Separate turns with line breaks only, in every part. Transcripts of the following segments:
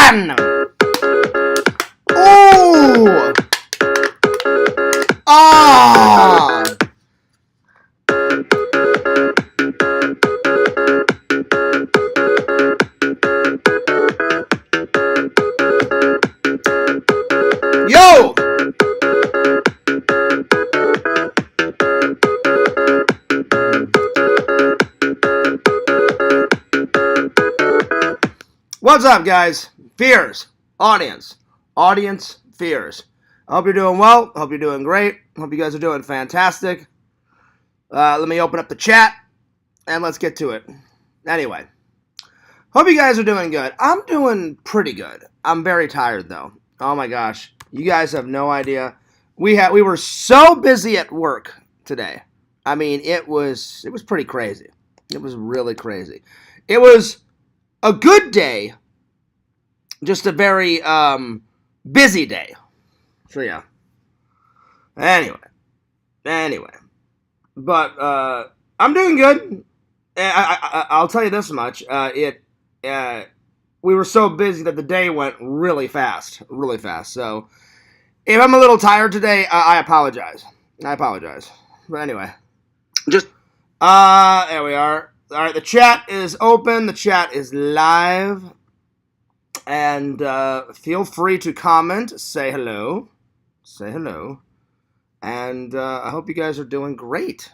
CAGAN! Ooh! Ah! Yo! What's up, guys? Fears. Audience, fears. I hope you're doing well. Hope you're doing great. Hope you guys are doing fantastic. Let me open up the chat, and let's get to it. Anyway, hope you guys are doing good. I'm doing pretty good. I'm very tired, though. Oh my gosh. You guys have no idea. We were so busy at work today. I mean, it was pretty crazy. It was really crazy. It was a good day, just a very busy day. So yeah. Anyway. But I'm doing good. I'll tell you this much. We were so busy that the day went really fast. So if I'm a little tired today, I apologize. But anyway, just there we are. All right, the chat is open. The chat is live, and feel free to comment. Say hello, and I hope you guys are doing great.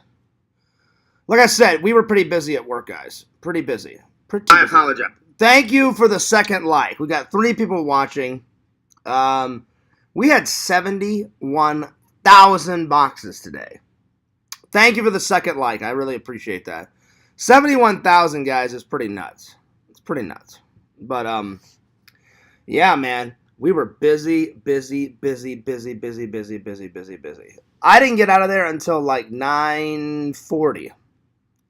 Like I said, we were pretty busy at work, guys. Pretty busy. I apologize. Thank you for the second like. We got 3 people watching. We had 71,000 boxes today. Thank you for the second like. I really appreciate that. 71,000, guys, is pretty nuts. It's pretty nuts. But, yeah, man. We were busy. I didn't get out of there until like 9:40.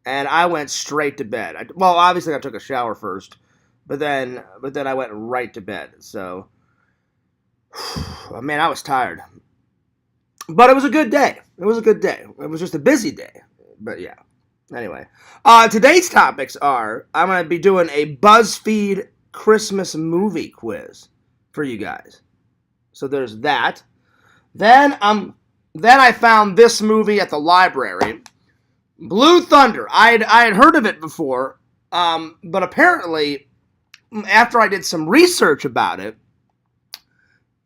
And I went straight to bed. Well, obviously I took a shower first. But then I went right to bed. So, man, I was tired. But it was a good day. It was just a busy day. But yeah. Anyway. Today's topics are, I'm going to be doing a Buzzfeed Christmas movie quiz for you guys. So there's that. Then I found this movie at the library. Blue Thunder. I had heard of it before. But apparently, after I did some research about it,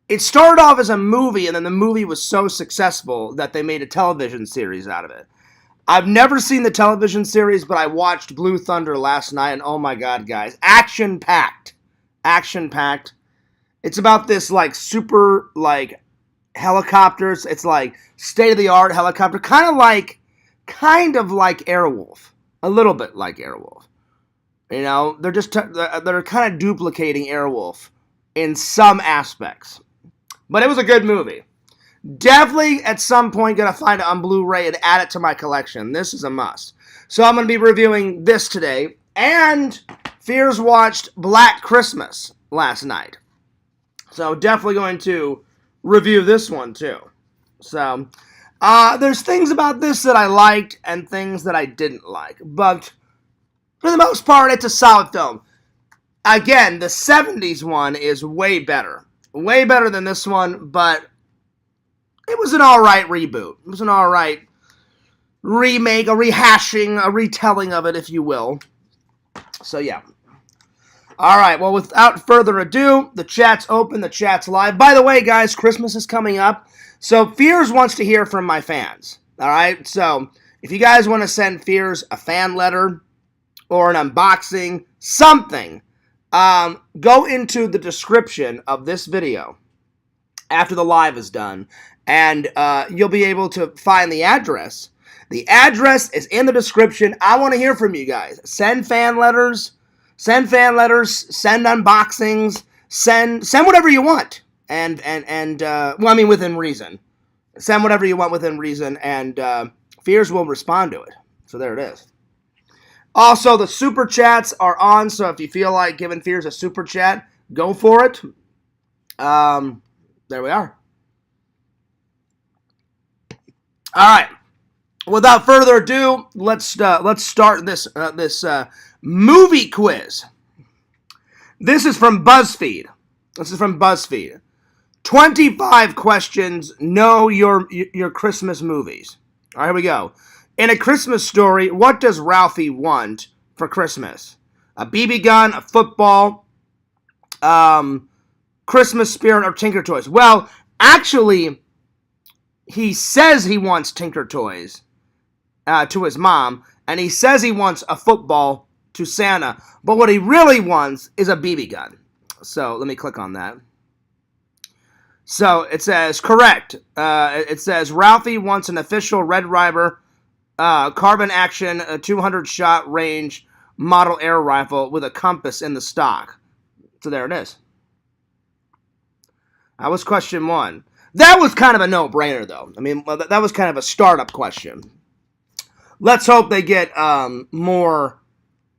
it started off as a movie, and then the movie was so successful that they made a television series out of it. I've never seen the television series, but I watched Blue Thunder last night, and oh my god, guys. Action-packed. It's about this, like, super, like, helicopters. It's, like, state-of-the-art helicopter. Kind of like Airwolf. A little bit like Airwolf. You know, they're kind of duplicating Airwolf in some aspects. But it was a good movie. Definitely at some point going to find it on Blu-ray and add it to my collection. This is a must. So I'm going to be reviewing this today. And Fears watched Black Christmas last night. So definitely going to review this one too. So there's things about this that I liked and things that I didn't like. But for the most part, it's a solid film. Again, the 70s one is way better. Way better than this one, but it was an alright reboot. It was an alright remake, a rehashing, a retelling of it, if you will. So, yeah. Alright, well, without further ado, the chat's open, the chat's live. By the way, guys, Christmas is coming up, so Fears wants to hear from my fans. Alright, so if you guys want to send Fears a fan letter or an unboxing, something, go into the description of this video after the live is done, and you'll be able to find the address. The address is in the description. I want to hear from you guys. Send fan letters, send unboxings, send whatever you want, and well, I mean, within reason. Send whatever you want within reason, and Fears will respond to it. So there it is. Also, the super chats are on, so if you feel like giving Fears a super chat, go for it. There we are. All right. Without further ado, let's start this movie quiz. This is from Buzzfeed. This is from BuzzFeed. 25 questions. Know your Christmas movies. All right, here we go. In A Christmas Story, what does Ralphie want for Christmas? A BB gun, a football, Christmas spirit, or Tinker Toys? Well, actually, he says he wants Tinker Toys to his mom, and he says he wants a football to Santa, but what he really wants is a BB gun. So let me click on that. So it says, correct. It says Ralphie wants an official Red Ryder carbon action 200-shot range model air rifle with a compass in the stock. So there it is. That was question 1. That was kind of a no-brainer, though. I mean, that was kind of a startup question. Let's hope they get more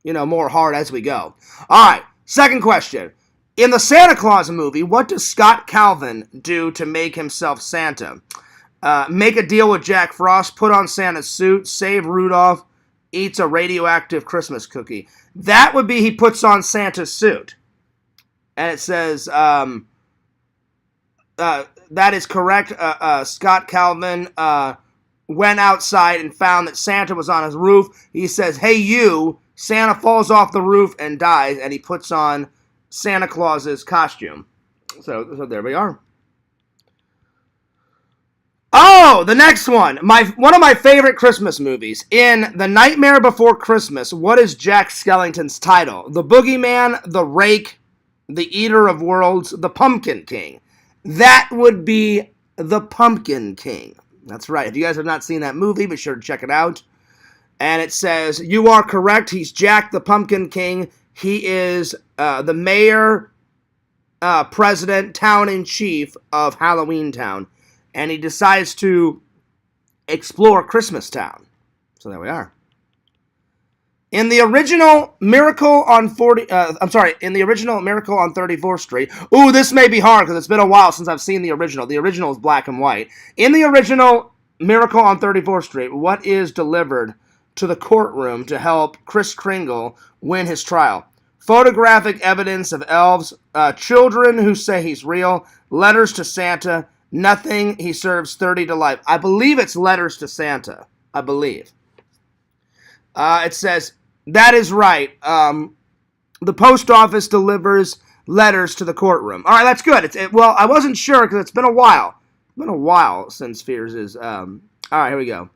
hard as we go. All right, second question. In the Santa Claus movie, what does Scott Calvin do to make himself Santa? Make a deal with Jack Frost, put on Santa's suit, save Rudolph, eats a radioactive Christmas cookie. That would be he puts on Santa's suit. And it says, that is correct. Scott Calvin went outside and found that Santa was on his roof. He says, hey, you. Santa falls off the roof and dies, and he puts on Santa Claus's costume. So there we are. Oh, the next one. One of my favorite Christmas movies. In The Nightmare Before Christmas, what is Jack Skellington's title? The Boogeyman, the Rake, the Eater of Worlds, the Pumpkin King. That would be the Pumpkin King. That's right. If you guys have not seen that movie, be sure to check it out. And it says, you are correct. He's Jack the Pumpkin King. He is the mayor, president, town-in-chief of Halloween Town. And he decides to explore Christmas Town. So there we are. In the original Miracle on 34th Street. Ooh, this may be hard because it's been a while since I've seen the original. The original is black and white. In the original Miracle on 34th Street, what is delivered to the courtroom to help Kris Kringle win his trial? Photographic evidence of elves, children who say he's real, letters to Santa, nothing, he serves 30 to life. I believe it's letters to Santa. I believe. It says, that is right. The post office delivers letters to the courtroom. All right, that's good. Well, I wasn't sure because it's been a while. It's been a while since Fears is... all right, here we go.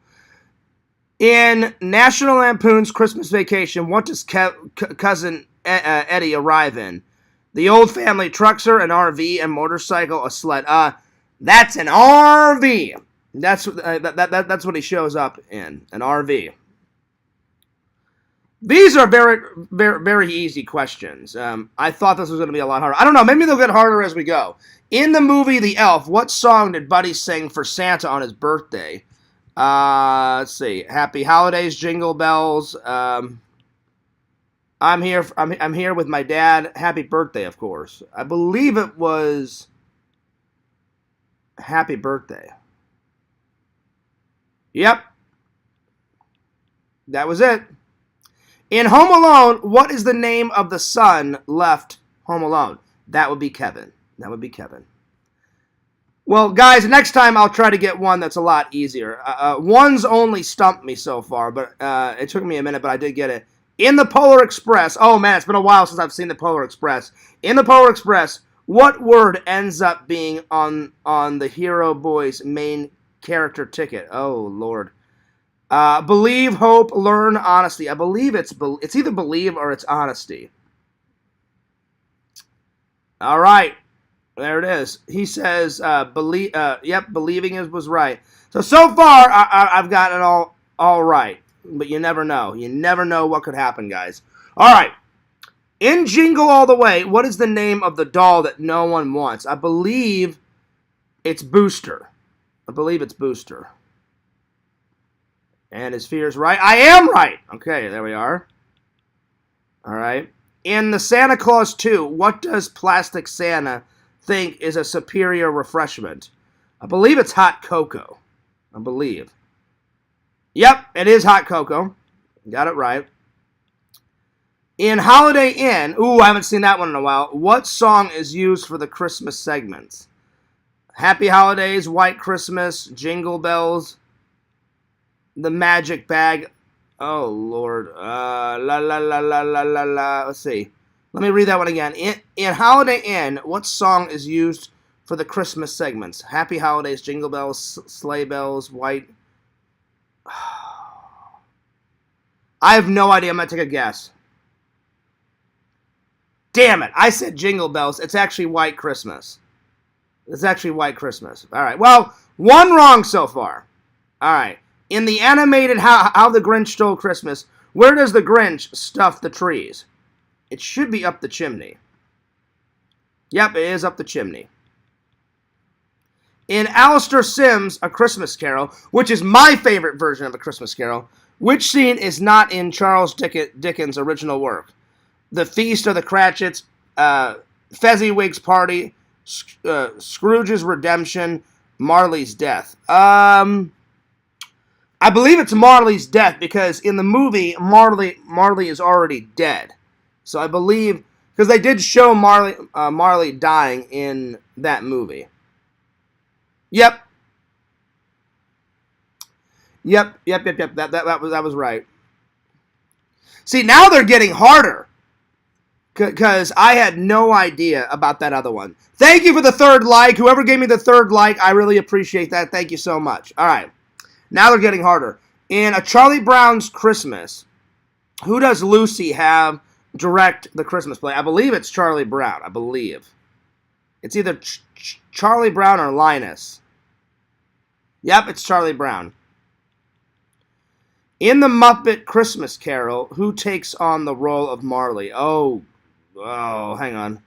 In National Lampoon's Christmas Vacation, what does Cousin Eddie arrive in? The old family trucks her, an RV, a motorcycle, a sled. That's an RV. That's what he shows up in, an RV. These are very, very, very easy questions. I thought this was going to be a lot harder. I don't know. Maybe they'll get harder as we go. In the movie The Elf, what song did Buddy sing for Santa on his birthday? Let's see. Happy Holidays, Jingle Bells. I'm here with my dad. Happy birthday, of course. I believe it was Happy Birthday. Yep. That was it. In Home Alone, what is the name of the son left home alone? That would be Kevin. That would be Kevin. Well, guys, next time I'll try to get one that's a lot easier. One's only stumped me so far, but it took me a minute, but I did get it. In the Polar Express, oh man, it's been a while since I've seen the Polar Express. In the Polar Express, what word ends up being on the Hero Boy's main character ticket? Oh, Lord. Believe, hope, learn, honesty. I believe it's either believe or it's honesty. All right. There it is. He says, believing was right. So far, I've gotten it all right. But you never know. You never know what could happen, guys. All right. In Jingle All the Way, what is the name of the doll that no one wants? I believe it's Booster. And his fear is right. I am right. Okay, there we are. All right. In the Santa Claus 2, what does Plastic Santa think is a superior refreshment? I believe it's hot cocoa. I believe. Yep, it is hot cocoa. Got it right. In Holiday Inn, ooh, I haven't seen that one in a while. What song is used for the Christmas segments? Happy Holidays, White Christmas, Jingle Bells, The Magic Bag. Oh, Lord. La, la, la, la, la, la, la. Let's see. Let me read that one again. In Holiday Inn, what song is used for the Christmas segments? Happy Holidays, Jingle Bells, Sleigh Bells, White. I have no idea. I'm going to take a guess. Damn it. I said Jingle Bells. It's actually White Christmas. It's actually White Christmas. All right. Well, one wrong so far. All right. In the animated How the Grinch Stole Christmas, where does the Grinch stuff the trees? It should be up the chimney. Yep, it is up the chimney. In Alistair Sim's A Christmas Carol, which is my favorite version of A Christmas Carol, which scene is not in Charles Dickens' original work? The Feast of the Cratchits, Fezziwig's Party, Scrooge's Redemption, Marley's Death. I believe it's Marley's Death because in the movie, Marley is already dead. So I believe, because they did show Marley dying in that movie. Yep. That was right. See, now they're getting harder. Because I had no idea about that other one. Thank you for the third like. Whoever gave me the third like, I really appreciate that. Thank you so much. All right. Now they're getting harder. In A Charlie Brown's Christmas, who does Lucy have direct the Christmas play? I believe it's Charlie Brown. I believe. It's either Charlie Brown or Linus. Yep, it's Charlie Brown. In The Muppet Christmas Carol, who takes on the role of Marley? Oh, hang on.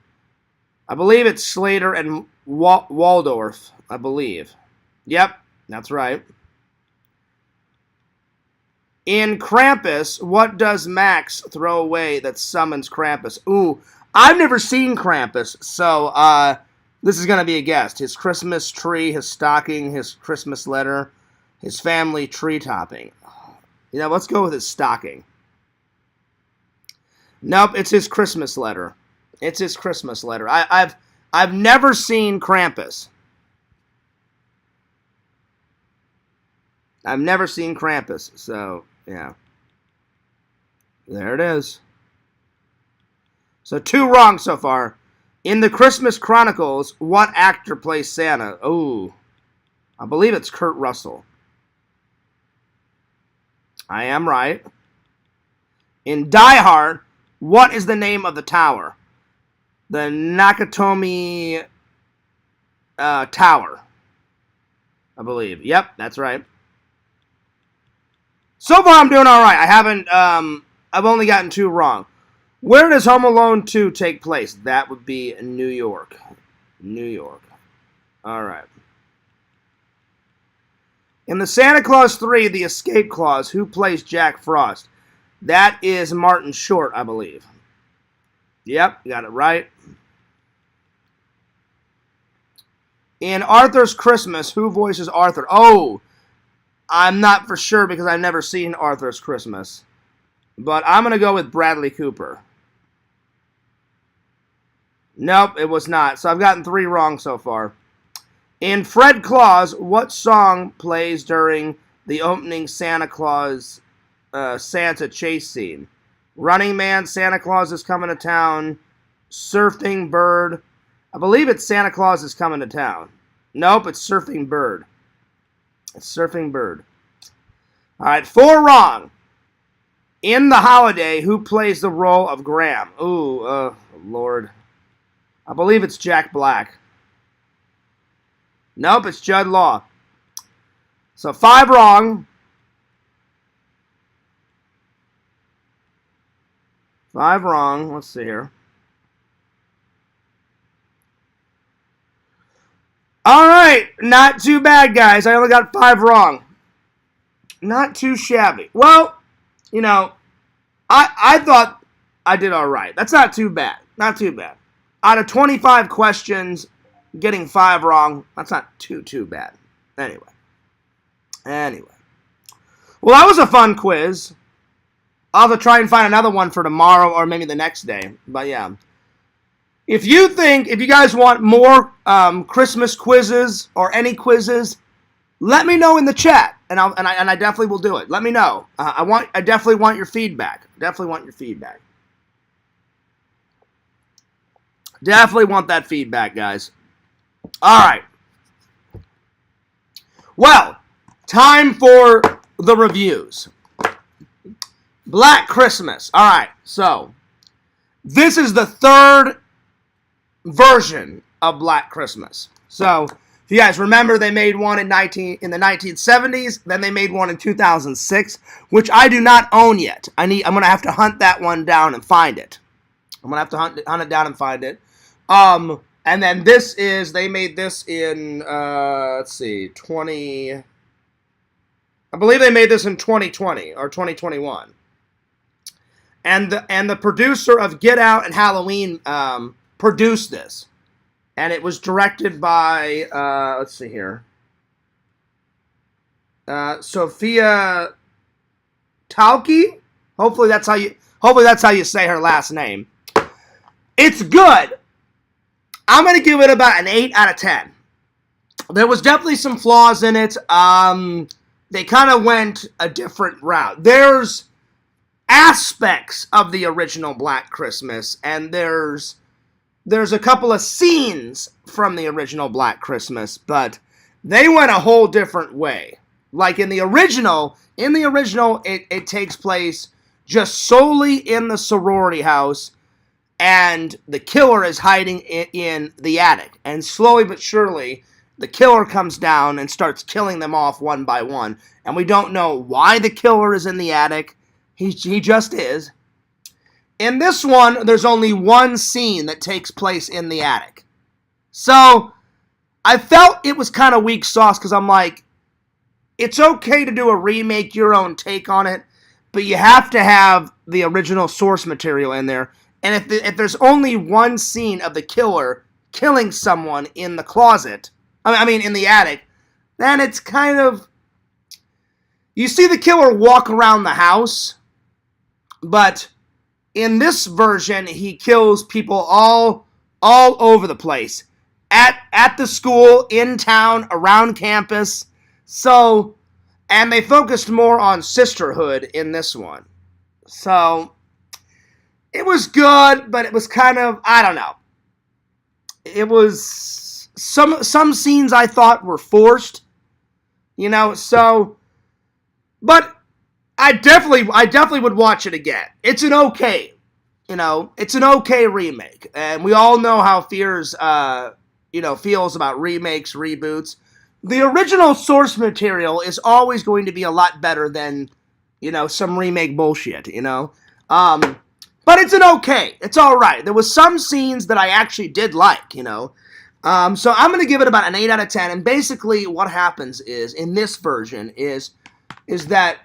I believe it's Slater and Waldorf, I believe. Yep, that's right. In Krampus, what does Max throw away that summons Krampus? Ooh, I've never seen Krampus, so this is going to be a guess. His Christmas tree, his stocking, his Christmas letter, his family tree topping. You know, let's go with his stocking. Nope, it's his Christmas letter. It's his Christmas letter. I've never seen Krampus. I've never seen Krampus, so yeah. There it is. So 2 wrong so far. In the Christmas Chronicles, what actor plays Santa? Oh, I believe it's Kurt Russell. I am right. In Die Hard, what is the name of the tower? The Nakatomi Tower, I believe. Yep, that's right. So far, I'm doing all right. I've only gotten 2 wrong. Where does Home Alone 2 take place? That would be New York. New York. All right. In the Santa Claus 3, The Escape Clause, who plays Jack Frost? That is Martin Short, I believe. Yep, got it right. In Arthur's Christmas, who voices Arthur? Oh, I'm not for sure because I've never seen Arthur's Christmas. But I'm going to go with Bradley Cooper. Nope, it was not. So I've gotten 3 wrong so far. In Fred Claus, what song plays during the opening Santa Claus Santa chase scene? Running Man, Santa Claus is Coming to Town, Surfing Bird. I believe it's Santa Claus is Coming to Town. Nope, it's Surfing Bird. It's Surfing Bird. All right, 4 wrong. In The Holiday, who plays the role of Graham? Ooh, Lord. I believe it's Jack Black. Nope, it's Judd Law. So 5 wrong. 5 wrong. Let's see here. All right, not too bad, guys. I only got 5 wrong. Not too shabby. Well, you know, I thought I did all right. That's not too bad. Not too bad. Out of 25 questions, getting 5 wrong, that's not too bad. Anyway. Well, that was a fun quiz. I'll have to try and find another one for tomorrow or maybe the next day. But yeah. If you guys want more Christmas quizzes or any quizzes, let me know in the chat, and I definitely will do it. Let me know. I definitely want your feedback. Definitely want your feedback. Definitely want that feedback, guys. All right. Well, time for the reviews. Black Christmas. All right. So, this is the third version of Black Christmas. So, if you guys remember, they made one in the 1970s, then they made one in 2006, which I do not own yet. I'm going to have to hunt that one down and find it. I'm going to have to hunt it down and find it. And then they made this in, let's see, I believe they made this in 2020 or 2021. And the producer of Get Out and Halloween produced this. And it was directed by, let's see here, Sophia Tauki. Hopefully that's how you say her last name. It's good. I'm going to give it about an 8 out of 10. There was definitely some flaws in it. They kind of went a different route. There's aspects of the original Black Christmas, and there's a couple of scenes from the original Black Christmas, but they went a whole different way. Like in the original, it takes place just solely in the sorority house, and the killer is hiding in the attic. And slowly but surely, the killer comes down and starts killing them off one by one. And we don't know why the killer is in the attic. He just is. In this one, there's only one scene that takes place in the attic. So, I felt it was kind of weak sauce because I'm like, it's okay to do a remake, your own take on it, but you have to have the original source material in there. And if there's only one scene of the killer killing someone in the closet, in the attic, then it's kind of... You see the killer walk around the house, but in this version, he kills people all over the place. At the school, in town, around campus. So, and they focused more on sisterhood in this one. So, it was good, but it was kind of, I don't know. It was, some scenes I thought were forced. So, but I definitely would watch it again. It's an okay, it's an okay remake. And we all know how feels about remakes, reboots. The original source material is always going to be a lot better than, some remake bullshit, But it's an okay. It's all right. There was some scenes that I actually did like, So I'm going to give it about an 8 out of 10. And basically what happens is, in this version, is that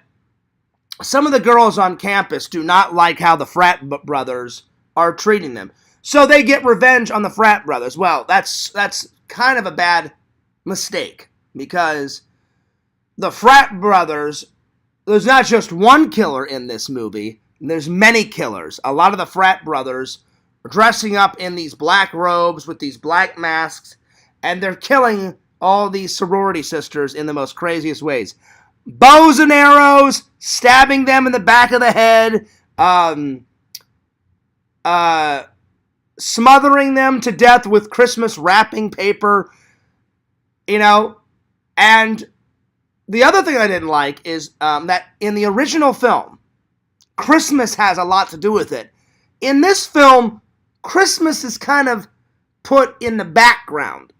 some of the girls on campus do not like how the frat brothers are treating them. So they get revenge on the frat brothers. Well, that's kind of a bad mistake, because the frat brothers, there's not just one killer in this movie. There's many killers. A lot of the frat brothers are dressing up in these black robes with these black masks, and they're killing all these sorority sisters in the most craziest ways. Bows and arrows, stabbing them in the back of the head, smothering them to death with Christmas wrapping paper, And the other thing I didn't like is that in the original film, Christmas has a lot to do with it. In this film, Christmas is kind of put in the background.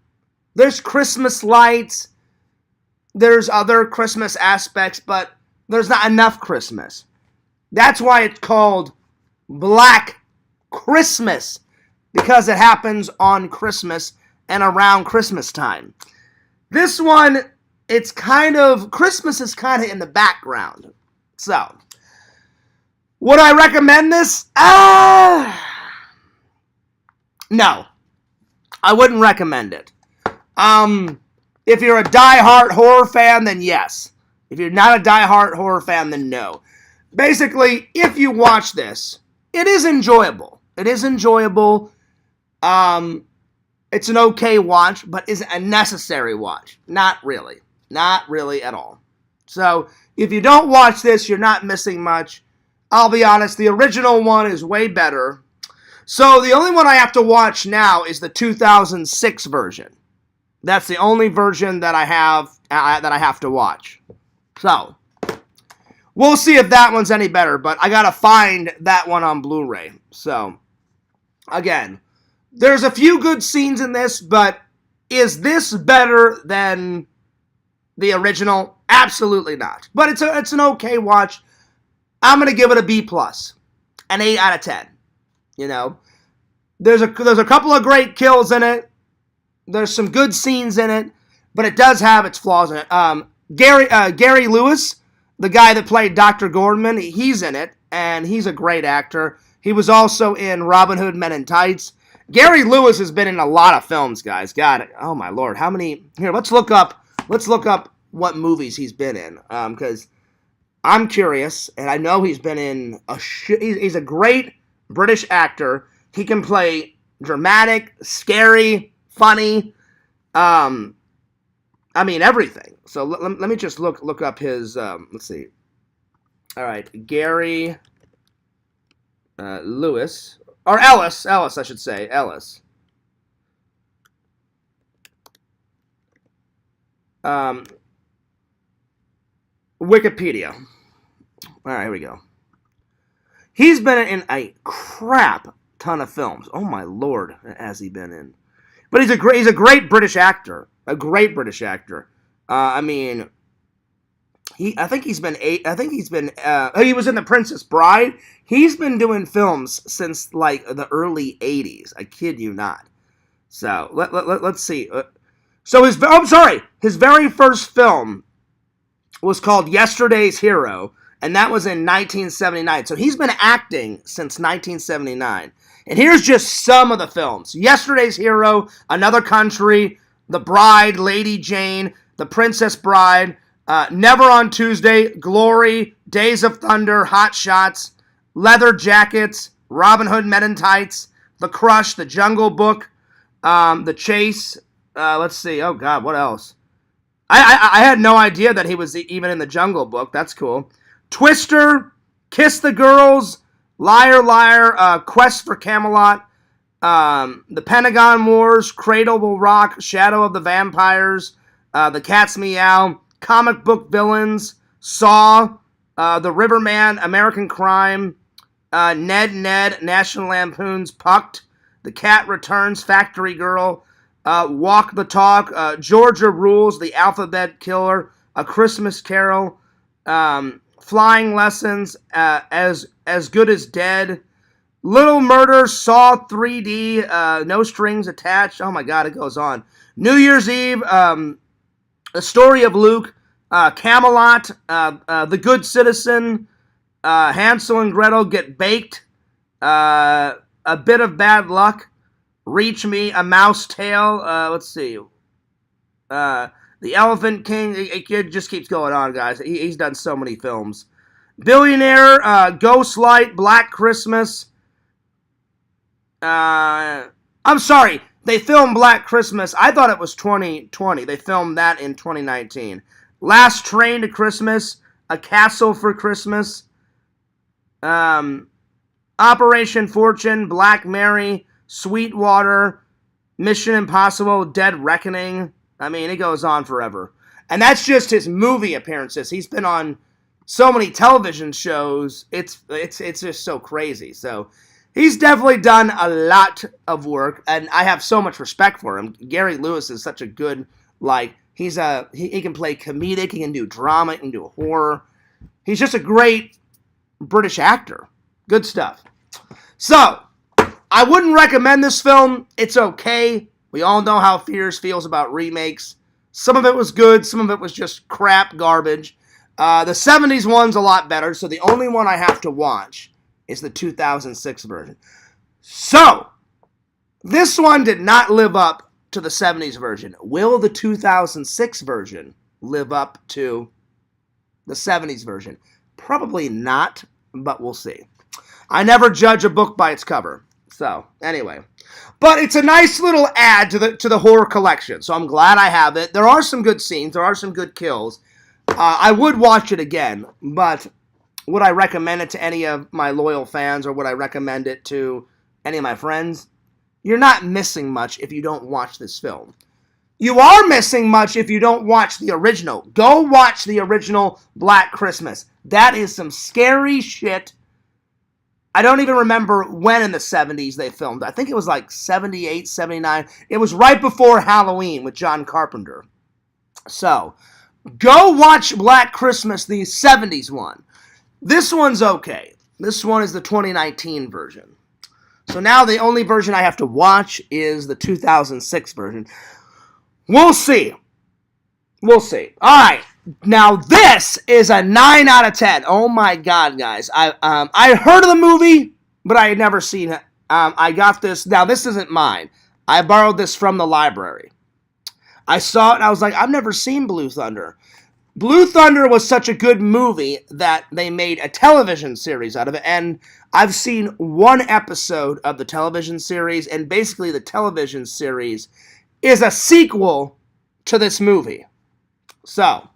There's Christmas lights, there's other Christmas aspects, but there's not enough Christmas. That's why it's called Black Christmas, because it happens on Christmas and around Christmas time. This one, Christmas is kind of in the background. So, would I recommend this? No. I wouldn't recommend it. If you're a die-hard horror fan, then yes. If you're not a die-hard horror fan, then no. basically, if you watch this, it is enjoyable. It is enjoyable. It's an okay watch, but is it a necessary watch? Not really. Not really at all. So, if you don't watch this, you're not missing much. I'll be honest, the original one is way better. So, the only one I have to watch now is the 2006 version. That's the only version that I have to watch. So, we'll see if that one's any better, but I gotta find that one on Blu-ray. So, again, there's a few good scenes in this, but is this better than the original? Absolutely not. But it's an okay watch. I'm gonna give it a B+, an 8 out of 10. You know, there's a couple of great kills in it. There's some good scenes in it, but it does have its flaws in it. Gary Lewis, the guy that played Dr. Gordon, he's in it, and he's a great actor. He was also in Robin Hood Men in Tights. Gary Lewis has been in a lot of films, guys. Got it. Oh my lord, how many? Here, let's look up what movies he's been in, because I'm curious, and I know he's been in he's a great British actor. He can play dramatic, scary, funny. I mean everything. So let me just look up his. Let's see. All right, Gary Lewis. Or Ellis, I should say, Ellis. Wikipedia. All right, here we go. He's been in a crap ton of films. Oh my lord, has he been in? But he's a great British actor. A great British actor. I mean, he was in The Princess Bride. He's been doing films since like the early 80s. I kid you not. So let's see. So his very first film was called Yesterday's Hero, and that was in 1979. So he's been acting since 1979. And here's just some of the films: Yesterday's Hero, Another Country, The Bride, Lady Jane, The Princess Bride, Never on Tuesday, Glory, Days of Thunder, Hot Shots, Leather Jackets, Robin Hood Men in Tights, The Crush, The Jungle Book, The Chase. Let's see. Oh God, what else? I had no idea that he was even in The Jungle Book. That's cool. Twister, Kiss the Girls, Liar Liar, Quest for Camelot, The Pentagon Wars, Cradle Will Rock, Shadow of the Vampires, The Cat's Meow, Comic Book Villains, Saw, The Riverman, American Crime, Ned, National Lampoon's Pucked, The Cat Returns, Factory Girl, Walk the Talk, Georgia Rules, The Alphabet Killer, A Christmas Carol, Flying Lessons, As Good as Dead, Little Murder, Saw 3D, No Strings Attached. Oh my God, it goes on. New Year's Eve, The Story of Luke, Camelot, The Good Citizen, Hansel and Gretel Get Baked, A Bit of Bad Luck, Reach Me, A Mouse Tale, let's see, The Elephant King. It just keeps going on, guys. He's done so many films. Billionaire, Ghostlight, Black Christmas. I'm sorry, they filmed Black Christmas. I thought it was 2020. They filmed that in 2019. Last Train to Christmas, A Castle for Christmas, Operation Fortune, Black Mary, Sweetwater, Mission Impossible, Dead Reckoning. I mean, it goes on forever. And that's just his movie appearances. He's been on so many television shows. It's just so crazy. So he's definitely done a lot of work, and I have so much respect for him. Gary Lewis is such a good, like, he can play comedic, he can do drama, he can do horror. He's just a great British actor. Good stuff. So, I wouldn't recommend this film. It's okay. We all know how Fears feels about remakes. Some of it was good, some of it was just crap garbage. The 70s one's a lot better, so the only one I have to watch is the 2006 version. So, this one did not live up to the 70s version. Will the 2006 version live up to the 70s version? Probably not, but we'll see. I never judge a book by its cover. So, anyway. But it's a nice little add to the horror collection, so I'm glad I have it. There are some good scenes. There are some good kills. I would watch it again, but would I recommend it to any of my loyal fans, or would I recommend it to any of my friends? You're not missing much if you don't watch this film. You are missing much if you don't watch the original. Go watch the original Black Christmas. That is some scary shit. I don't even remember when in the 70s they filmed. I think it was like 78, 79. It was right before Halloween with John Carpenter. So, go watch Black Christmas, the 70s one. This one's okay. This one is the 2019 version. So now the only version I have to watch is the 2006 version. We'll see. We'll see. All right. Now this is a 9 out of 10. Oh my God, guys! I heard of the movie, but I had never seen it. I got this. Now this isn't mine. I borrowed this from the library. I saw it and I was like, I've never seen Blue Thunder. Blue Thunder was such a good movie that they made a television series out of it, and I've seen one episode of the television series, and basically the television series is a sequel to this movie. So,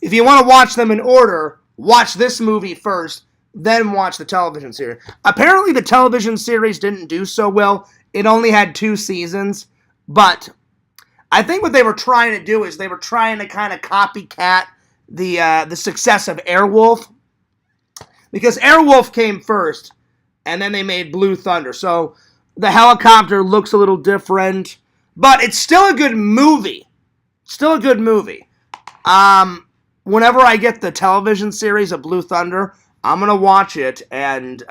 if you want to watch them in order, watch this movie first, then watch the television series. Apparently the television series didn't do so well. It only had 2 seasons, but I think what they were trying to do is they were trying to kind of copycat the success of Airwolf, because Airwolf came first, and then they made Blue Thunder. So the helicopter looks a little different, but it's still a good movie. Still a good movie. Whenever I get the television series of Blue Thunder, I'm gonna watch it and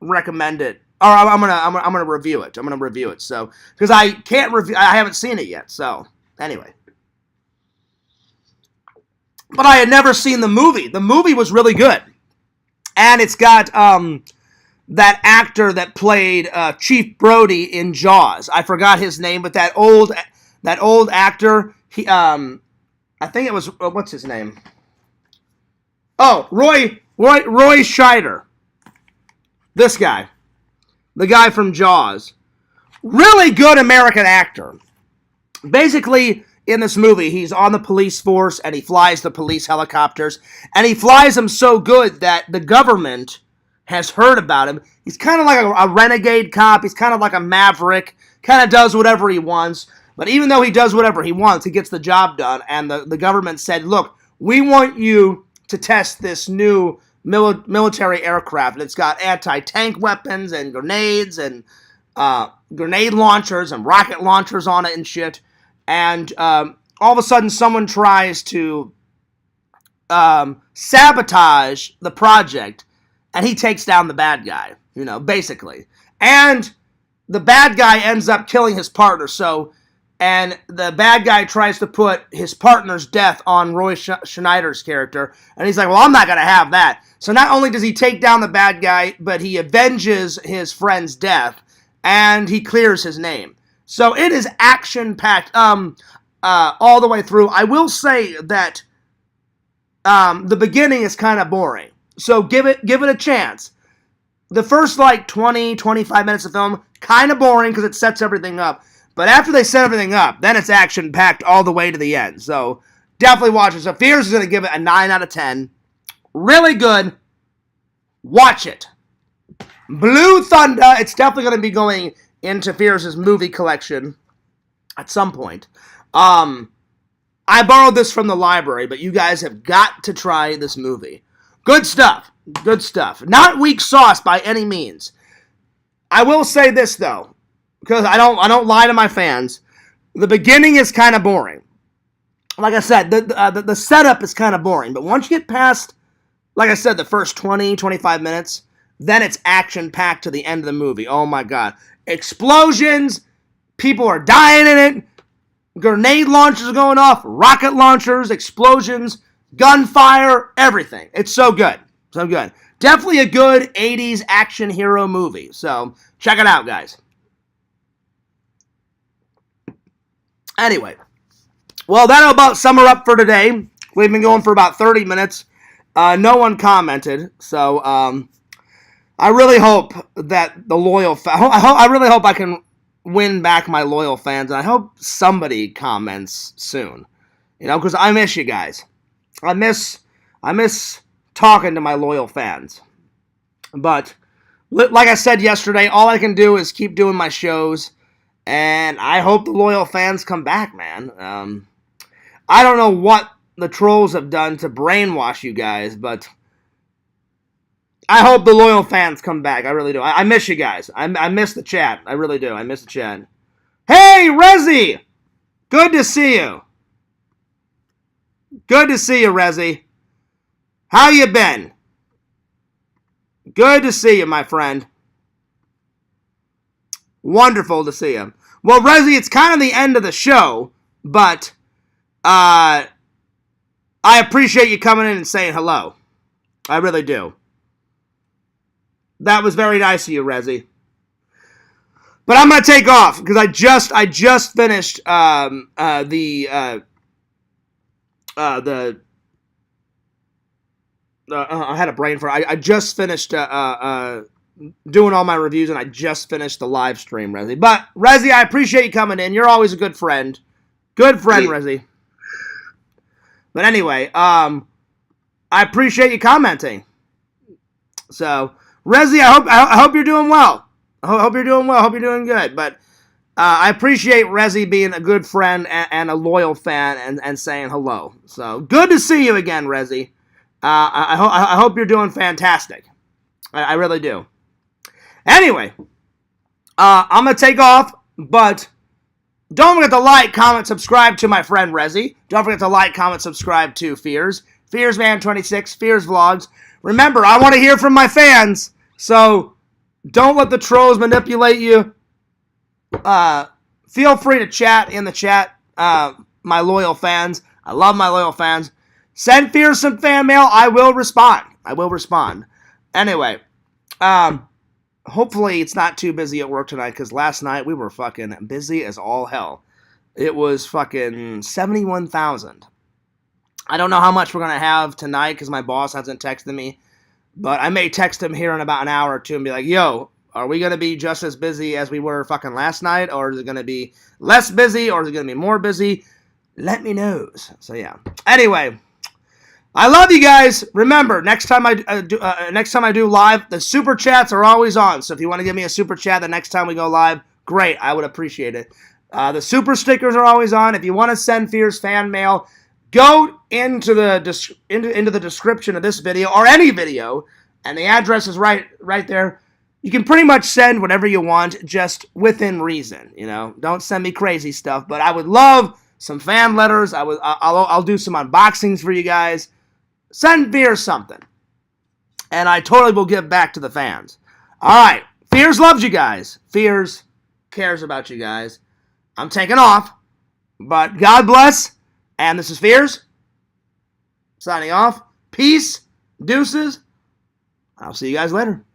recommend it, or I'm gonna review it. I'm gonna review it. So because I can't review, I haven't seen it yet. So anyway. But I had never seen the movie. The movie was really good. And it's got that actor that played Chief Brody in Jaws. I forgot his name, but that old actor, he I think it was, what's his name? Oh, Roy Scheider. This guy. The guy from Jaws. Really good American actor. Basically, in this movie, he's on the police force, and he flies the police helicopters, and he flies them so good that the government has heard about him. He's kind of like a renegade cop. He's kind of like a maverick, kind of does whatever he wants, but even though he does whatever he wants, he gets the job done, and the government said, look, we want you to test this new military aircraft, and it's got anti-tank weapons and grenades and grenade launchers and rocket launchers on it and shit. And all of a sudden, someone tries to sabotage the project, and he takes down the bad guy, basically. And the bad guy ends up killing his partner, and the bad guy tries to put his partner's death on Roy Schneider's character, and he's like, well, I'm not going to have that. So not only does he take down the bad guy, but he avenges his friend's death, and he clears his name. So it is action-packed all the way through. I will say that the beginning is kind of boring. So give it a chance. The first 20, 25 minutes of film, kind of boring because it sets everything up. But after they set everything up, then it's action-packed all the way to the end. So definitely watch it. So Fears is going to give it a 9 out of 10. Really good. Watch it. Blue Thunder. It's definitely going to be going into Fears' movie collection at some point. I borrowed this from the library, but you guys have got to try this movie. Good stuff. Good stuff. Not weak sauce by any means. I will say this, though, because I don't lie to my fans. The beginning is kind of boring. Like I said, the setup is kind of boring, but once you get past, like I said, the first 20, 25 minutes, then it's action-packed to the end of the movie. Oh, my God. Explosions, people are dying in it, grenade launchers are going off, rocket launchers, explosions, gunfire, everything. It's so good. So good. Definitely a good 80s action hero movie. So check it out, guys. Anyway, well, that'll about sum her up for today. We've been going for about 30 minutes. No one commented, so I really hope that the loyal I really hope I can win back my loyal fans, and I hope somebody comments soon. You know, because I miss you guys. I miss talking to my loyal fans. But like I said yesterday, all I can do is keep doing my shows, and I hope the loyal fans come back, man. I don't know what the trolls have done to brainwash you guys, but I hope the loyal fans come back. I really do. I miss you guys. I miss the chat. I really do. I miss the chat. Hey, Rezzy! Good to see you. Good to see you, Rezzy. How you been? Good to see you, my friend. Wonderful to see you. Well, Rezzy, it's kind of the end of the show, but I appreciate you coming in and saying hello. I really do. That was very nice of you, Rezzy. But I'm gonna take off because I just finished I had a brain fart. I just finished doing all my reviews, and I just finished the live stream, Rezzy. But Rezzy, I appreciate you coming in. You're always a good friend. Good friend, Rezzy. But anyway, I appreciate you commenting. So, Rezzy, I hope you're doing well. I hope you're doing well. I hope you're doing good. But I appreciate Rezzy being a good friend and a loyal fan and saying hello. So, good to see you again, Rezzy. I hope you're doing fantastic. I really do. Anyway, I'm going to take off, but don't forget to like, comment, subscribe to my friend Rezzy. Don't forget to like, comment, subscribe to Fears. FearsMan26, Fears Vlogs. Remember, I want to hear from my fans, so don't let the trolls manipulate you. Feel free to chat in the chat, my loyal fans. I love my loyal fans. Send Fears some fan mail. I will respond. Anyway, hopefully it's not too busy at work tonight, because last night we were fucking busy as all hell. It was fucking 71,000. I don't know how much we're going to have tonight because my boss hasn't texted me, but I may text him here in about an hour or two and be like, yo, are we going to be just as busy as we were fucking last night, or is it going to be less busy, or is it going to be more busy? Let me know. So yeah. Anyway, I love you guys. Remember, next time I do live, the super chats are always on. So if you want to give me a super chat the next time we go live, great. I would appreciate it. The super stickers are always on. If you want to send Fears fan mail, go into the description of this video or any video, and the address is right there. You can pretty much send whatever you want, just within reason. You know, don't send me crazy stuff. But I would love some fan letters. I'll do some unboxings for you guys. Send Fears something, and I totally will give back to the fans. All right, Fears loves you guys. Fears cares about you guys. I'm taking off, but God bless. And this is Fears signing off. Peace, deuces. I'll see you guys later.